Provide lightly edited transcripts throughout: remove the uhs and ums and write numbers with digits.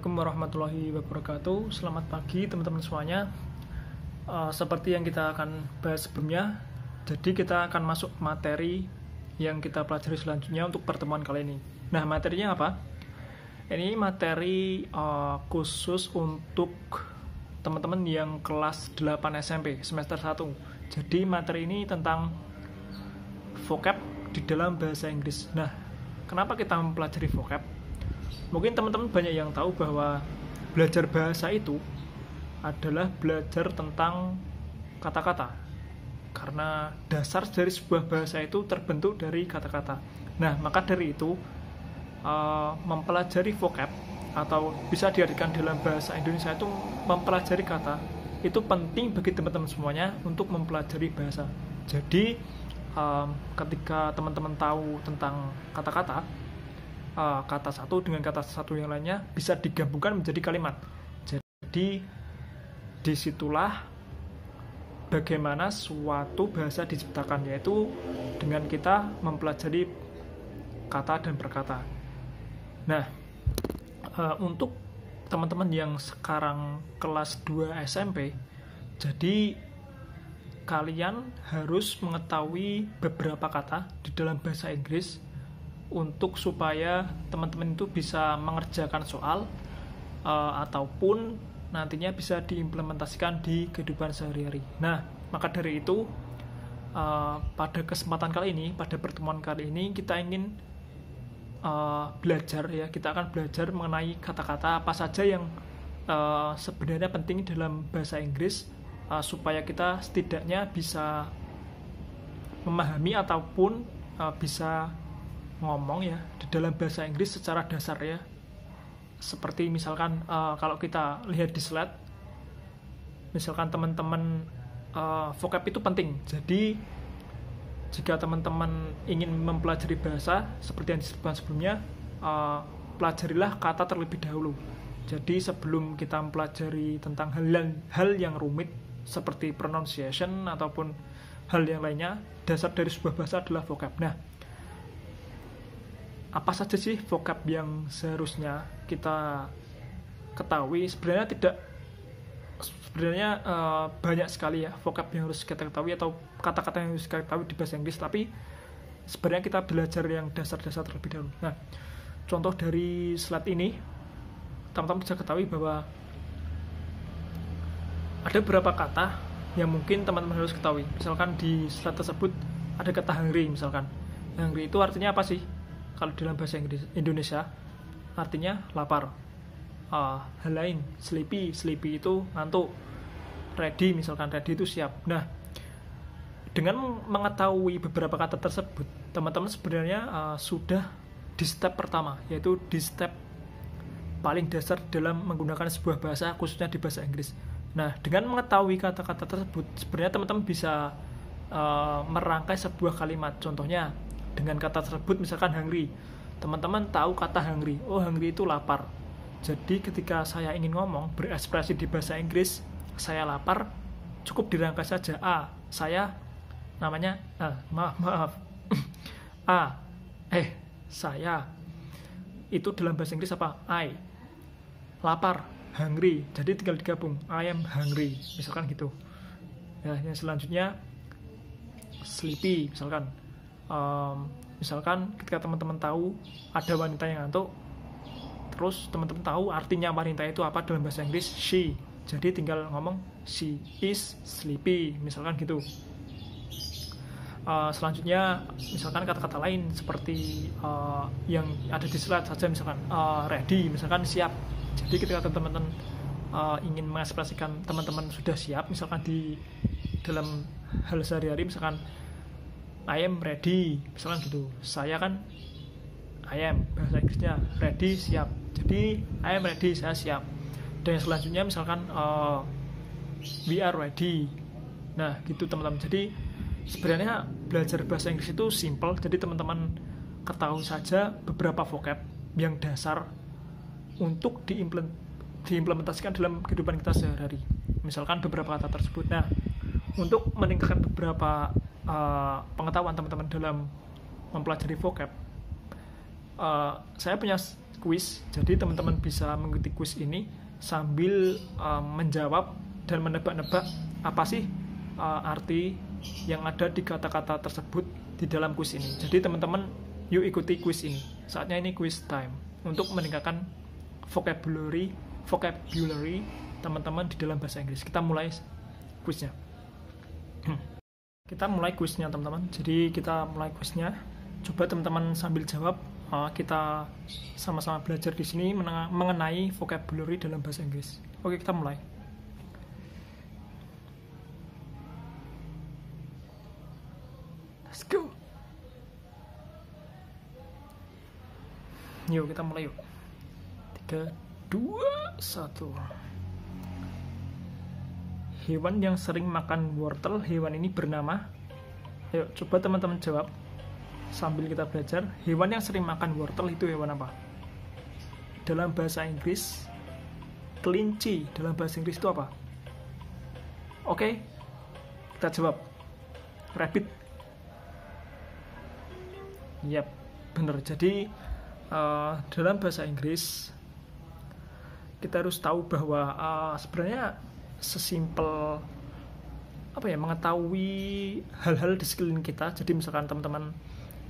Assalamualaikum warahmatullahi wabarakatuh. Selamat pagi teman-teman semuanya. Seperti yang kita akan bahas sebelumnya, jadi kita akan masuk materi yang kita pelajari selanjutnya untuk pertemuan kali ini. Nah, materinya apa? Ini materi khusus untuk teman-teman yang kelas 8 SMP semester 1. Jadi materi ini tentang vocab di dalam bahasa Inggris. Nah, kenapa kita mempelajari vocab? Mungkin teman-teman banyak yang tahu bahwa belajar bahasa itu adalah belajar tentang kata-kata. Karena dasar dari sebuah bahasa itu terbentuk dari kata-kata. Nah, maka dari itu mempelajari vocab atau bisa diartikan dalam bahasa Indonesia itu mempelajari kata itu penting bagi teman-teman semuanya untuk mempelajari bahasa. Jadi ketika teman-teman tahu tentang kata-kata, kata satu dengan kata satu yang lainnya bisa digabungkan menjadi kalimat. Jadi disitulah bagaimana suatu bahasa diciptakan, yaitu dengan kita mempelajari kata dan perkata. Nah, untuk teman-teman yang sekarang kelas 2 SMP, jadi kalian harus mengetahui beberapa kata di dalam bahasa Inggris untuk supaya teman-teman itu bisa mengerjakan soal ataupun nantinya bisa diimplementasikan di kehidupan sehari-hari. Nah, maka dari itu pada kesempatan kali ini, pada pertemuan kali ini kita ingin belajar, ya, kita akan belajar mengenai kata-kata apa saja yang sebenarnya penting dalam bahasa Inggris supaya kita setidaknya bisa memahami ataupun bisa ngomong, ya, di dalam bahasa Inggris secara dasar, ya. Seperti misalkan kalau kita lihat di slide, misalkan teman-teman vocab itu penting. Jadi jika teman-teman ingin mempelajari bahasa seperti yang disebutkan sebelumnya, pelajarilah kata terlebih dahulu. Jadi sebelum kita mempelajari tentang hal yang rumit seperti pronunciation ataupun hal yang lainnya, dasar dari sebuah bahasa adalah vocab. Nah, apa saja sih vocab yang seharusnya kita ketahui? Sebenarnya banyak sekali, ya, vocab yang harus kita ketahui atau kata-kata yang harus kita ketahui di bahasa Inggris, tapi sebenarnya kita belajar yang dasar-dasar terlebih dahulu. Nah, contoh dari slide ini, teman-teman bisa ketahui bahwa ada beberapa kata yang mungkin teman-teman harus ketahui. Misalkan di slide tersebut ada kata hungry, misalkan. Hungry itu artinya apa sih? Kalau dalam bahasa Indonesia artinya lapar. Hal lain, sleepy itu ngantuk. Ready, misalkan ready itu siap. Nah, dengan mengetahui beberapa kata tersebut, teman-teman sebenarnya sudah di step pertama, yaitu di step paling dasar dalam menggunakan sebuah bahasa, khususnya di bahasa Inggris. Nah, dengan mengetahui kata-kata tersebut, sebenarnya teman-teman bisa merangkai sebuah kalimat. Contohnya dengan kata tersebut, misalkan hungry, teman-teman tahu kata hungry, hungry itu lapar. Jadi ketika saya ingin ngomong, berekspresi di bahasa Inggris, saya lapar, cukup dirangkai saja. Saya namanya saya itu dalam bahasa Inggris apa? I, lapar, hungry, jadi tinggal digabung, I am hungry, misalkan gitu. Ya, yang selanjutnya sleepy, misalkan. Misalkan ketika teman-teman tahu ada wanita yang ngantuk, terus teman-teman tahu artinya wanita itu apa dalam bahasa Inggris, she, jadi tinggal ngomong she is sleepy, misalkan gitu. Selanjutnya misalkan kata-kata lain seperti yang ada di slide saja, misalkan ready, misalkan siap. Jadi ketika teman-teman ingin mengekspresikan teman-teman sudah siap, misalkan di dalam hal sehari-hari, misalkan I am ready, misalkan gitu. Saya kan I am, bahasa Inggrisnya ready, siap. Jadi I am ready, saya siap. Dan yang selanjutnya misalkan we are ready. Nah, gitu teman-teman. Jadi sebenarnya belajar bahasa Inggris itu simple. Jadi teman-teman ketahui saja beberapa vocab yang dasar untuk diimplementasikan dalam kehidupan kita sehari-hari. Misalkan beberapa kata tersebut. Nah, untuk meningkatkan beberapa pengetahuan teman-teman dalam mempelajari vocab, saya punya kuis, jadi teman-teman bisa mengikuti kuis ini sambil menjawab dan menebak-nebak apa sih arti yang ada di kata-kata tersebut di dalam kuis ini. Jadi teman-teman yuk ikuti kuis ini. Saatnya ini kuis time untuk meningkatkan vocabulary teman-teman di dalam bahasa Inggris. Kita mulai kuisnya. Kita mulai kuisnya teman-teman. Jadi kita mulai kuisnya. Coba teman-teman sambil jawab. Kita sama-sama belajar di sini mengenai vocabulary dalam bahasa Inggris. Oke, kita mulai. Let's go. Yuk kita mulai yuk. 3, 2, 1. Hewan yang sering makan wortel, hewan ini bernama. Ayo coba teman-teman jawab sambil kita belajar. Hewan yang sering makan wortel itu hewan apa? Dalam bahasa Inggris, kelinci. Dalam bahasa Inggris itu apa? Oke, kita jawab. Rabbit. Yap, benar. Jadi dalam bahasa Inggris kita harus tahu bahwa sebenarnya sesimpel mengetahui hal-hal di sekeliling kita. Jadi misalkan teman-teman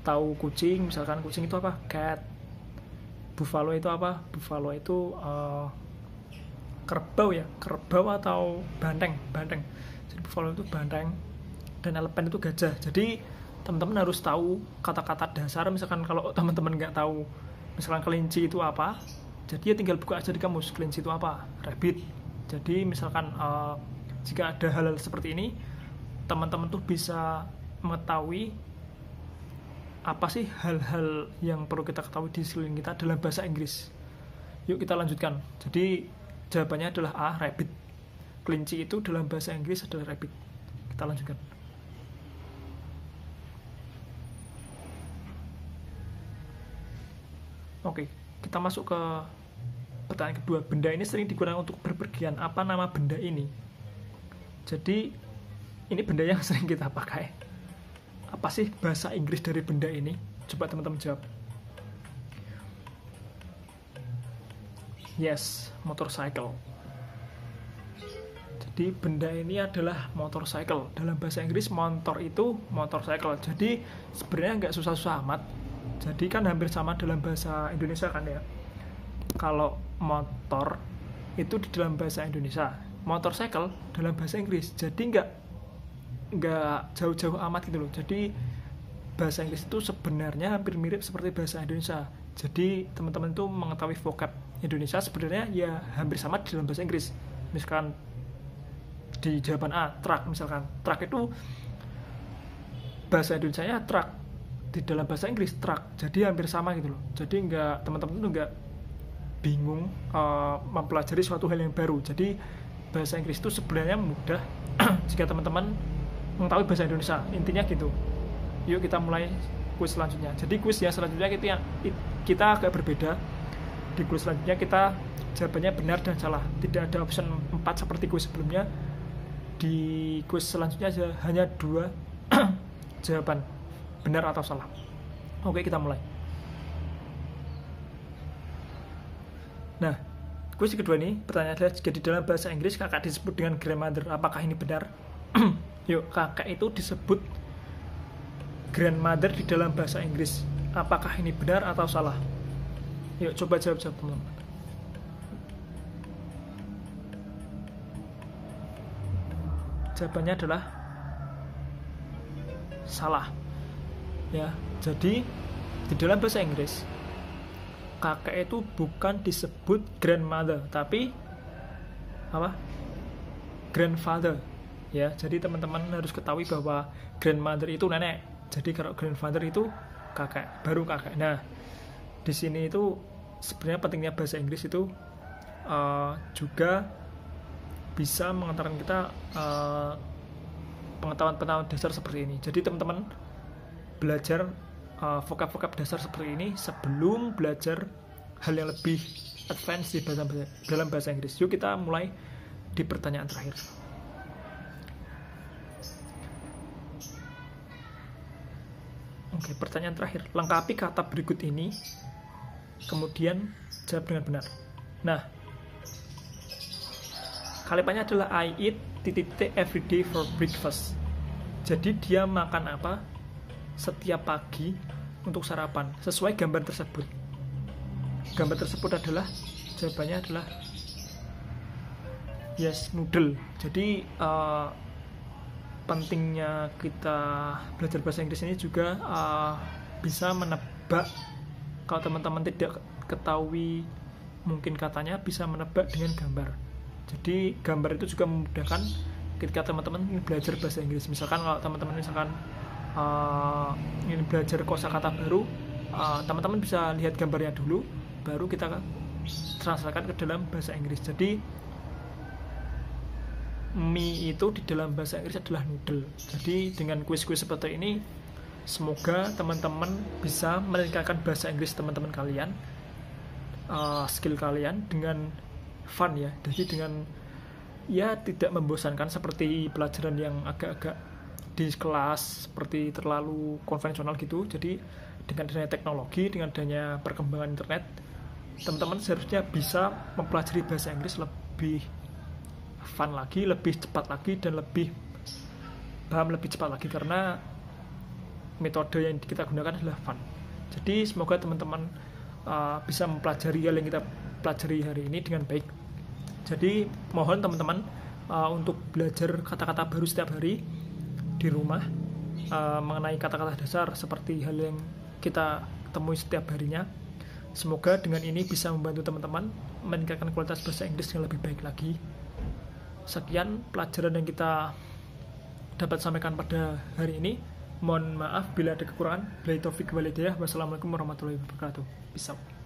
tahu kucing, misalkan kucing itu apa? Cat. Buffalo itu apa? Buffalo itu kerbau ya, kerbau atau banteng. Jadi buffalo itu banteng dan elephant itu gajah. Jadi teman-teman harus tahu kata-kata dasar. Misalkan kalau teman-teman nggak tahu misalkan kelinci itu apa, jadi ya tinggal buka aja di kamus, kelinci itu apa? Rabbit. Jadi misalkan jika ada hal-hal seperti ini, teman-teman tuh bisa mengetahui apa sih hal-hal yang perlu kita ketahui di sekeliling kita dalam bahasa Inggris. Yuk kita lanjutkan. Jadi jawabannya adalah A, rabbit. Kelinci itu dalam bahasa Inggris adalah rabbit. Kita lanjutkan. Oke, kita masuk ke pertanyaan kedua. Benda ini sering digunakan untuk berpergian. Apa nama benda ini? Jadi ini benda yang sering kita pakai. Apa sih bahasa Inggris dari benda ini? Coba teman-teman jawab. Yes, motorcycle. Jadi benda ini adalah motorcycle. Dalam bahasa Inggris motor itu motorcycle. Jadi sebenarnya nggak susah-susah amat. Jadi kan hampir sama dalam bahasa Indonesia kan ya. Kalau motor itu di dalam bahasa Indonesia, motorcycle dalam bahasa Inggris. Jadi nggak jauh-jauh amat gitu loh. Jadi bahasa Inggris itu sebenarnya hampir mirip seperti bahasa Indonesia. Jadi teman-teman itu mengetahui vocab Indonesia sebenarnya ya hampir sama di dalam bahasa Inggris. Misalkan di jawaban A, truck misalkan. Truck itu bahasa Indonesianya truck, di dalam bahasa Inggris truck. Jadi hampir sama gitu loh. Jadi teman-teman itu nggak bingung mempelajari suatu hal yang baru. Jadi bahasa Inggris itu sebenarnya mudah jika teman-teman mengetahui bahasa Indonesia. Intinya gitu. Yuk kita mulai kuis selanjutnya. Jadi kuis yang selanjutnya kita agak berbeda. Di kuis selanjutnya kita jawabannya benar dan salah. Tidak ada option 4 seperti kuis sebelumnya. Di kuis selanjutnya hanya 2 jawaban, benar atau salah. Oke, kita mulai. Nah, kuis kedua ini pertanyaan adalah jika di dalam bahasa Inggris kakak disebut dengan grandmother, apakah ini benar? Yuk, kakak itu disebut grandmother di dalam bahasa Inggris. Apakah ini benar atau salah? Yuk, coba jawab teman-teman. Jawabannya adalah salah. Ya, jadi di dalam bahasa Inggris kakek itu bukan disebut grandmother, tapi apa? Grandfather. Ya, jadi teman-teman harus ketahui bahwa grandmother itu nenek. Jadi kalau grandfather itu kakek, baru kakek. Nah, di sini itu sebenarnya pentingnya bahasa Inggris itu juga bisa mengantarkan kita pengetahuan-pengetahuan dasar seperti ini. Jadi teman-teman belajar vocab-vocab dasar seperti ini sebelum belajar hal yang lebih advance dalam bahasa Inggris. Yuk kita mulai di pertanyaan terakhir. Oke, pertanyaan terakhir. Lengkapi kata berikut ini kemudian jawab dengan benar. Nah, kalimatnya adalah I eat every day for breakfast. Jadi dia makan apa setiap pagi untuk sarapan sesuai gambar tersebut. Gambar tersebut adalah, jawabannya adalah yes, noodle. Jadi pentingnya kita belajar bahasa Inggris ini juga bisa menebak. Kalau teman-teman tidak ketahui mungkin katanya, bisa menebak dengan gambar. Jadi gambar itu juga memudahkan ketika teman-teman ingin belajar bahasa Inggris. Misalkan kalau teman-teman ingin belajar kosakata baru, teman-teman bisa lihat gambarnya dulu, baru kita translatekan ke dalam bahasa Inggris. Jadi mie itu di dalam bahasa Inggris adalah noodle. Jadi dengan kuis-kuis seperti ini, semoga teman-teman bisa meningkatkan bahasa Inggris teman-teman kalian, skill kalian dengan fun ya. Jadi dengan ya tidak membosankan seperti pelajaran yang agak-agak di kelas seperti terlalu konvensional gitu. Jadi dengan adanya teknologi, dengan adanya perkembangan internet, teman-teman seharusnya bisa mempelajari bahasa Inggris lebih fun lagi, lebih cepat lagi, dan lebih paham lebih cepat lagi, karena metode yang kita gunakan adalah fun. Jadi semoga teman-teman bisa mempelajari hal yang kita pelajari hari ini dengan baik. Jadi mohon teman-teman untuk belajar kata-kata baru setiap hari di rumah, mengenai kata-kata dasar seperti hal yang kita temui setiap harinya. Semoga dengan ini bisa membantu teman-teman meningkatkan kualitas bahasa Inggris yang lebih baik lagi. Sekian pelajaran yang kita dapat sampaikan pada hari ini. Mohon maaf bila ada kekurangan. Billahi taufik wal hidayah. Wassalamualaikum warahmatullahi wabarakatuh. Peace out.